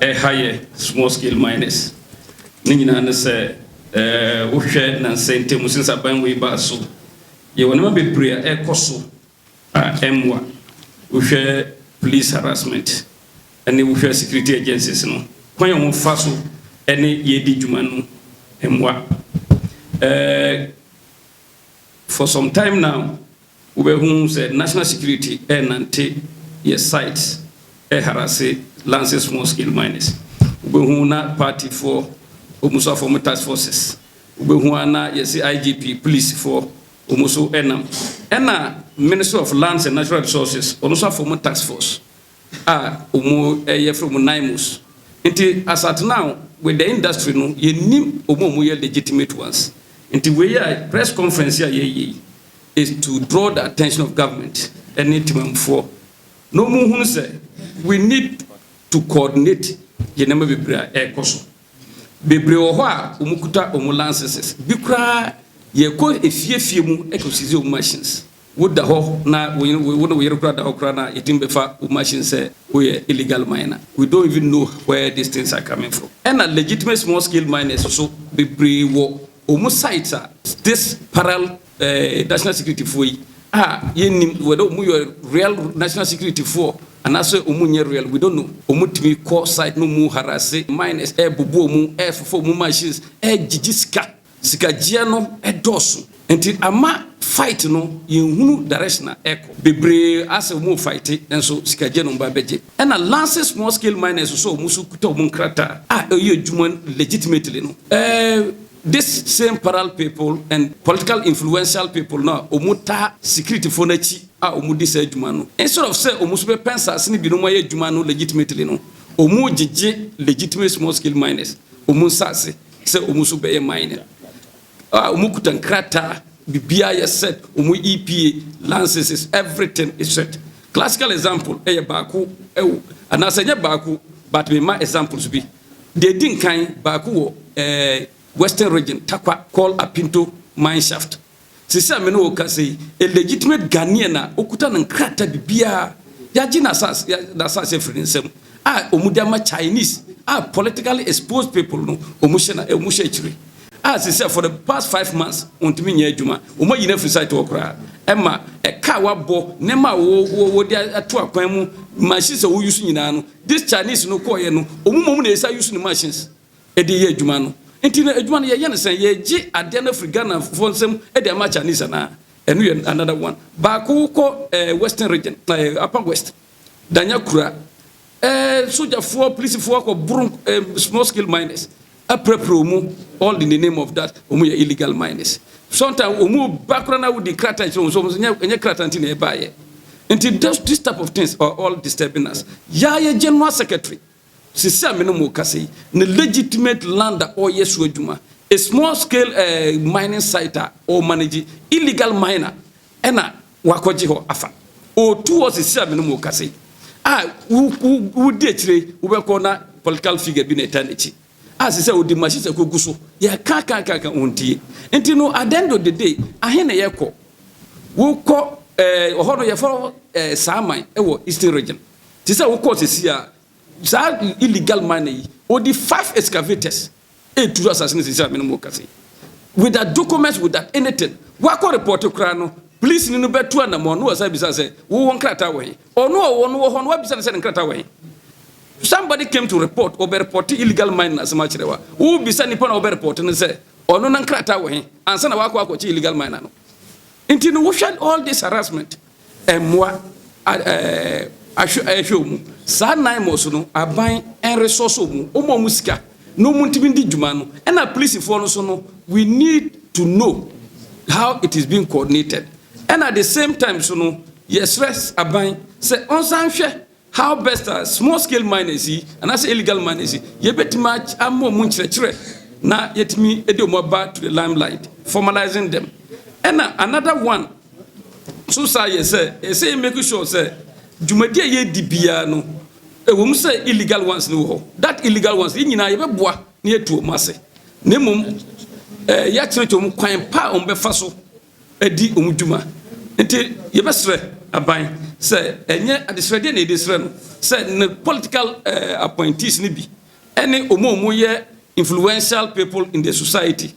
higher small scale miners. Nina na say wohwe na sente musinsa ban we ba so. Ye wonema be prayer ekoso emwa. Wohwe police harassment and wohwe security agencies no. Kwan yo fa so ene ye di djuma no emwa. For some time now, we have said national security and yes sites harass lances small scale miners. We have party for almost former task forces. We have yes IGP police for almost enam. And Minister of Lands and Natural Resources also former task force. From 9 months. As at now, with the industry, no, you need legitimate ones. Until we are press conference here is to draw the attention of government and need for no more say we need to coordinate ye never be prayer air coso. Bebre oha umukuta omulances bikra ye ko efie mu ekosizi machines would the ho na we kra da okra na etimbe fa machines say we illegal miner. We don't even know where these things are coming from. And a legitimate small scale miners so bebre wo almost sites this parallel national security for whether your real national security for and also real we don't know omutimi call site no mu harass minus bubu mu for mu machines jijiska sikajia no dosu until ama fight no yenhunu direction echo bebre as mu fight and so sikajia no ba beje and a lance small scale miners so musu kuta mu krata juman legitimately no this same parallel people and political influential people now omuta security for nachi omudi say jumano instead of say omusu be pensas ni binomo ye jumano legitimately no omu jije legitimate small scale miners omusase say omusu be miner omukuta nkrata bibia ye set omu EPA licenses everything is set. Classical example baku anasanya baku but me my examples be they didn't kind baku Western region takwa call a pinto mine shaft. Sisa meno okase a legitimate Ghanaian na okuta na nkrata bibia ya jina sas na sas efrinsem omudama Chinese politically exposed people no omushe chiri sisa for the past 5 months ontimi nya adwuma omo yina free site okra ema eka wabo nema wo dia ato akwan mu machines wo use nyina no this Chinese no koye no omumom na esa use ni machines edi ye adwuma no Intina edwan ye yense ye gi ade na Africana fonsem e de ma Chinese na enu another one ba ko Western region upper west danya kura soldier for police for ko brum small scale miners mu all in the name of that illegal miners sometimes background with the crata so nya crata ntina e ba ye until this type of things are all disturbing us ye general secretary Sisi ameno kasi ne legitimate land or yesu adwuma a small scale mining site or manage illegal miner ena wakoji ho afa o two sisi ameno kasi wo de chire wo be ko na political figure bi na eternity sisi o di machine ko guso ya ka ontie enti no at the end of the day ahene ye ko wo ko ohono ye for saman e wo eastern region sisi wo ko sisi illegal money or the 5 excavators to assassinate with that documents with that anything what report to crano police no betu na mo no say wo won krata we or no won what bisa say krata we somebody came to report or report illegal mining as much rewa wo bisa ni pon or report no say or no krata we ansa na wako illegal miner no until no shall all this harassment moi ashomu sa nine moso no aban en resource mu musika no muntimi ndi djuma no na police for no so no we need to know how it is being coordinated and at the same time so no yes stress aban say on sanhwe how best small scale miners and as illegal miners ye betima ammo mu nkyerɛkyerɛ na yetimi edi omo back to the limelight formalizing them and another one so say say make sure say Jumadi ye dibia no we say illegal ones no ho that illegal ones nyina ye beboa na etu mase na mum ya kyerɛkyerɛ mu kwan pa on be fa so adi omdwuma enti ye besrɛ aban say enye adesrede na edesre no say the political appointees ni bi any omo ye influential people in the society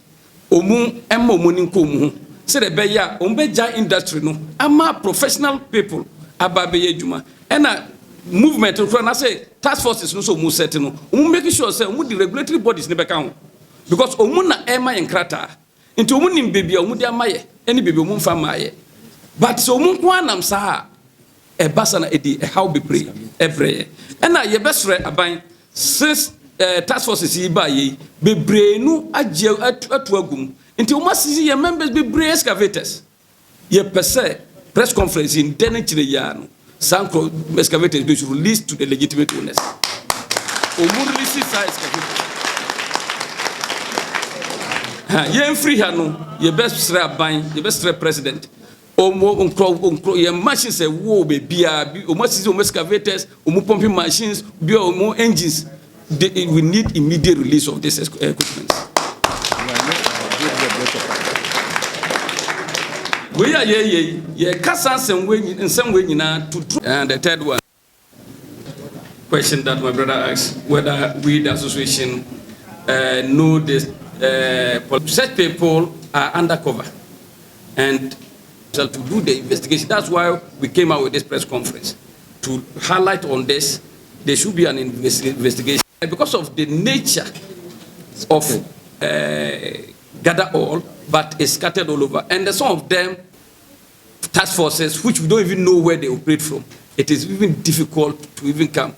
omu emma omo ni nkomu say the be ya ombeja industry no ama professional people ababe adwuma ena movement to na say task forces no so omu set no omu make sure say omu the regulatory bodies ni be ka ho because omu na ema yenkrata into omu nim bebia omu de amaye eni bebia omu mfa amaye but so omu kwa nam sa e basa na edi e how be pray every ena ye besre aban since task forces yi ba yi bebre nu age atu agum into omu asisi ye members bebre excavators ye pese press conference in denchire ya no sanko excavators be released to the legitimate owners omu release size ye free ha no ye best aban ye best president omo ye machines e wo be bia bi omo sisi omo excavators omo pumping machines bi omo engines we need immediate release of this equipment. We are ye kasa in some way to and the third one question that my brother asked whether we the association know this such people are undercover and to do the investigation. That's why we came out with this press conference to highlight on this. There should be an investigation because of the nature of gather all, but it's scattered all over. And some of them task forces, which we don't even know where they operate from. It is even difficult to even come.